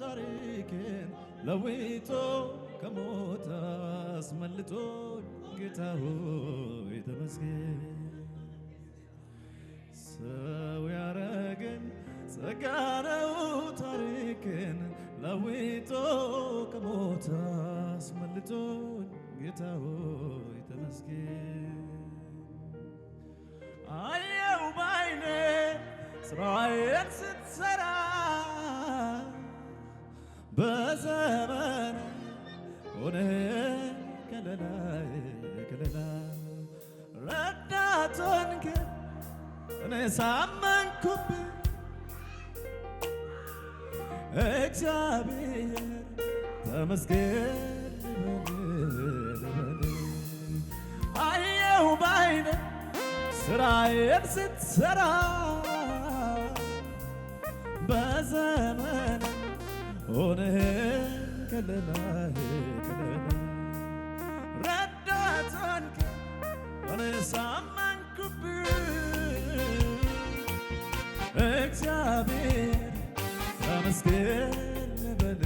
ታሪኬን ለውጦ ከሞት አስመልጦ ጌታ ሆይ ተመስገን ሰው ያረገኝ ጸጋ ነው ታሪኬን ለውጦ ከሞት አስመልጦ ጌታ ሆይ ተመስገን አየው ባይኔ ስራዬን ስትሰራ በዘመን ሆነ ከለላይ ከለላ ረዳቶን ግን እኔ ሳመንኩብህ እግዚአብሔር ተመስገን ልበል አየው ባይኔ ስራዬን ስትሰራ በዘመን ሆነህ ከለላህ ከለላ ረዳቶን እኔ ሳመንኩብህ እግዚአብሔር ተመስገን ልበል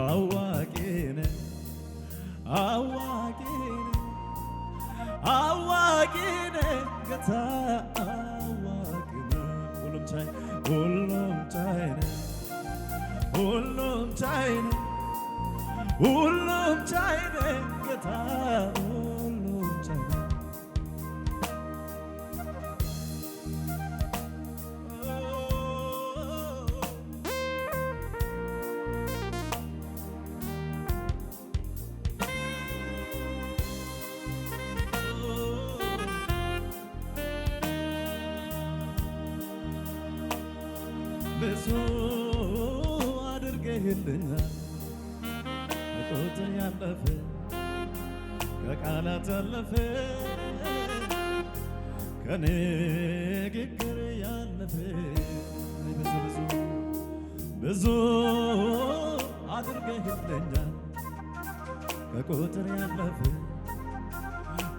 አዋቂ ነህ አዋቂ ነህ አዋቂ ነህ ጌታ አዋቂ ነህ ሁሉም ቻይ ሁሉም ቻይ ነህ ሁሉም ቻይ ነህ ሁሉም ቻይ ነህ ጌታ ሁሉም ቻይ ነህ ብዙ አድርገህልኛል ከቁጥር ያለፈ ከቃላት ያለፈ ከንግግር ያለፈ ብዙ አድርገህልኛል ከቁጥር ያለፈ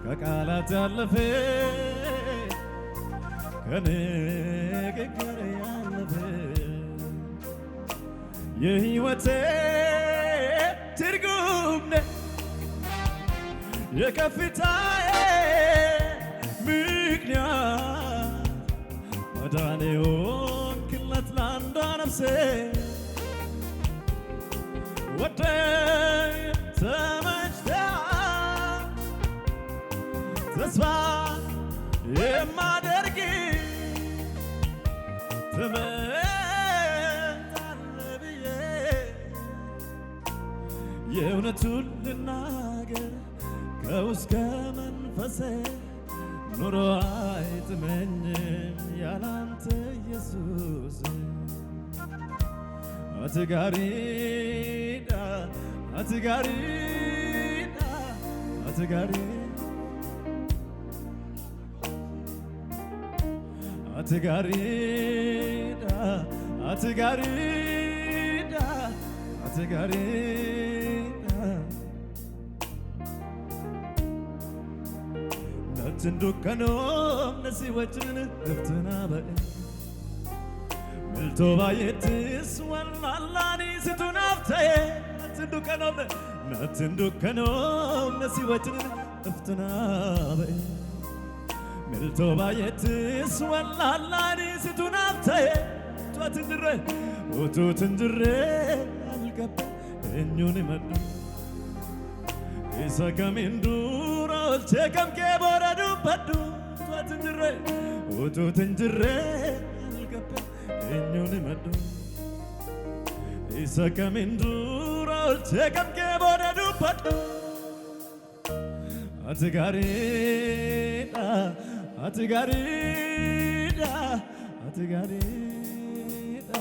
ከቃላት ያለፈ ከንግግር ያለፈ የሕይወቴ ትርጉም ነህ የከፍታዬ ምክንያት መዳኔ ሆንክለት ለአንዷ ነፍሴ ወደህ ተመችተሃል ተስፋ የማደርግ ትመጣለህ ብዬ የእውነቱን ልናገር ከውስጥ ከመንፈሴ ኑሮ አይጥመኝም ያላንተ ኢየሱስ አትጋሪዳ አትጋሪዳ አትጋሪዳ አትጋሪዳ አትጋሪዳ አትጋሪዳ ነትን ዱከኖም ነሲ ወጭን እፍትና በእ ምልቶ ባየትስ ወላላኒ ስትናፍተየ ነትን ዱከኖም ነሲ ወጭን እፍትና በእ ምልቶ ባየትስ ወላላኒ ስትናፍተየ ቱትንጅሬ አልገባ እኙን መዱ isa kamindura olche kamke boradu paddu tuatinjire algape enyuni maddu isa kamindura olche kamke boradu paddu atigarida atigarida atigarida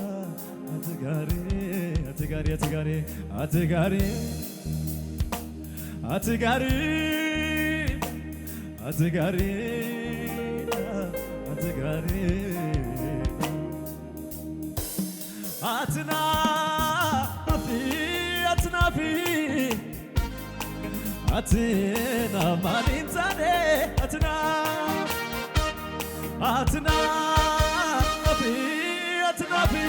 atigari atigari atigari atigari atigari atigari atigari atnafi atnafi atina manintane atna atnafi atnafi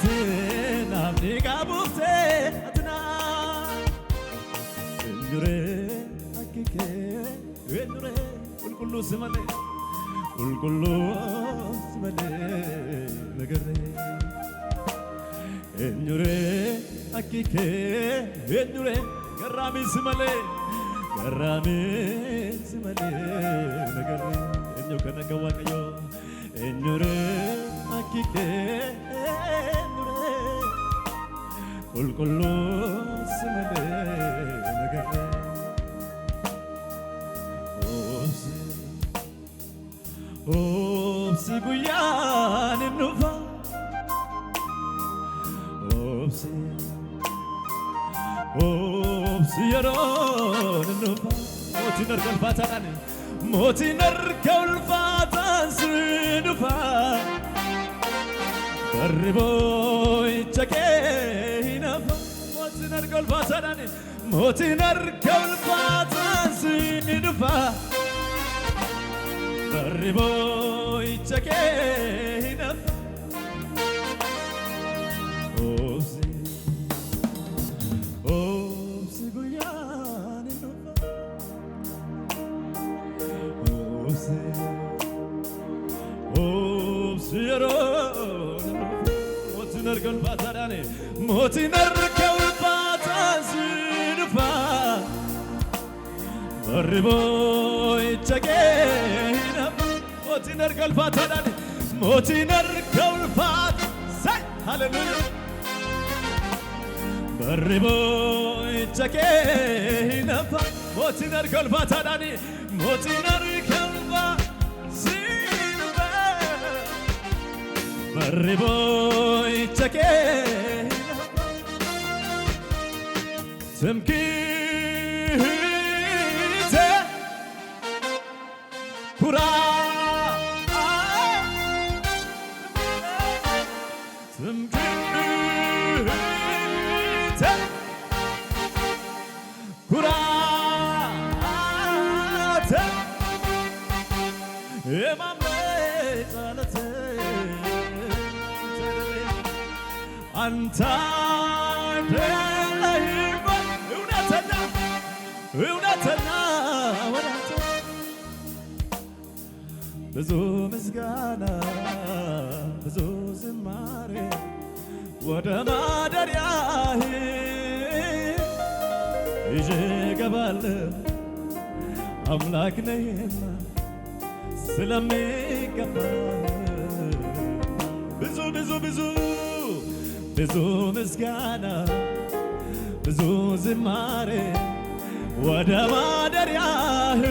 namni qabuufte atina eenyure akkike eenyure qulqulluu si malee nagarre eenyure akkike eenyure garraami si malee nagarre eenyu kana gawwaaqayyo eenyure akkike eenyure qulqulluu si malee nagarre obsi guyyaan hin dhufa obsi yeroon hin dhufa mootiin harka ulfaataan si dhufa barri boo'icha kee hin hafa mootiin harka ulfaataan si dhufa barri boo'icha kee hin hafa obsi guyyaan hin dhufa obsi yeroon hin dhufa mootiin harka ulfaataan si dhufa barri boo'icha kee hin hafa mootiin harka ulfaataadhaan mootiin harka ulfaata say hallelujah barri boo'icha kee hin hafa mootiin harka ulfaataadhaan mootiin harka ulfaata si dhufa barri boo'icha kee hin hafa ትምክህቴ ኩራቴ የማምለጫ ዓለቴ አንተ አይደለህም እውነተኛ ወዳጄ ብዙ ምስጋና ብዙ ዝማሬ ወደ ማደሪያህ ይዤ እገባለሁ አምላክ ነህና ስለሚገባ ብዙ ብዙ ብዙ ብዙ ምስጋና ብዙ ዝማሬ ወደ ማደሪያህ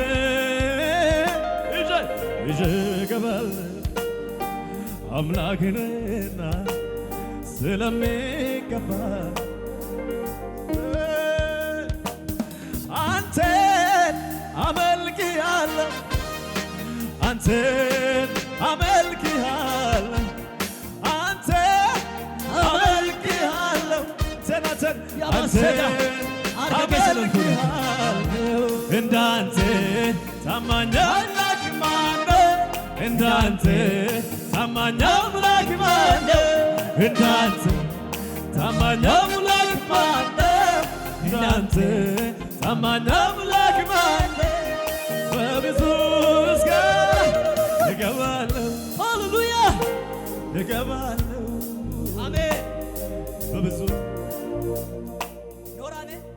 ይዤ እገባለሁ አምላክ ነህና ስለሚገባ አንተን አመልክሃለሁ አንተን አመልክሃለሁ አንተን አመልክሃለሁ ተናተን አመልክሃለሁ እንዳንተ ታማኝ አምላክ ማነው እንዳንተ ታማኝ አምላክ ማነው እንዳንተ ታማኝ አምላክ ማነው እንዳንተ ታማኝ አምላክ ማነው በብዙ ምስጋና እገባለሁ ሃሌሉያ እገባለሁ አሜን በብዙ